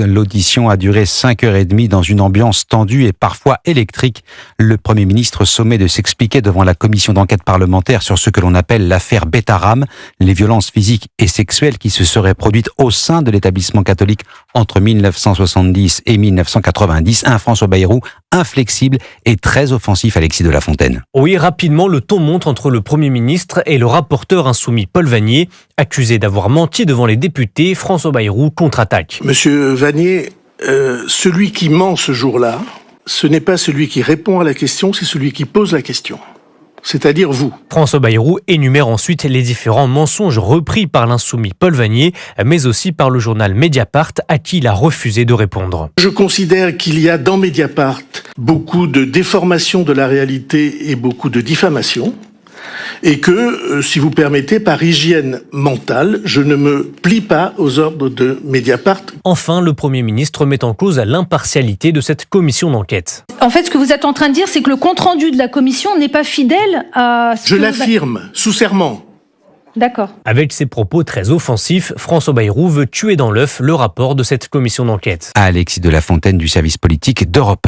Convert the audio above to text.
L'audition a duré 5h30 dans une ambiance tendue et parfois électrique. Le Premier ministre sommet de s'expliquer devant la commission d'enquête parlementaire sur ce que l'on appelle l'affaire Betaram, les violences physiques et sexuelles qui se seraient produites au sein de l'établissement catholique entre 1970 et 1990. Un François Bayrou inflexible et très offensif, Alexis de la Fontaine. Oui, rapidement, le ton monte entre le Premier ministre et le rapporteur insoumis Paul Vannier. Accusé d'avoir menti devant les députés, François Bayrou contre-attaque. Monsieur Vannier, celui qui ment ce jour-là, ce n'est pas celui qui répond à la question, c'est celui qui pose la question. C'est-à-dire vous. François Bayrou énumère ensuite les différents mensonges repris par l'insoumis Paul Vannier, mais aussi par le journal Mediapart, à qui il a refusé de répondre. Je considère qu'il y a dans Mediapart beaucoup de déformation de la réalité et beaucoup de diffamation, et que, si vous permettez, par hygiène mentale, je ne me plie pas aux ordres de Mediapart. Enfin, le Premier ministre met en cause l'impartialité de cette commission d'enquête. En fait, ce que vous êtes en train de dire, c'est que le compte-rendu de la commission n'est pas fidèle à... Je l'affirme, sous serment. D'accord. Avec ses propos très offensifs, François Bayrou veut tuer dans l'œuf le rapport de cette commission d'enquête. Alexis de la Fontaine du service politique d'Europe 1.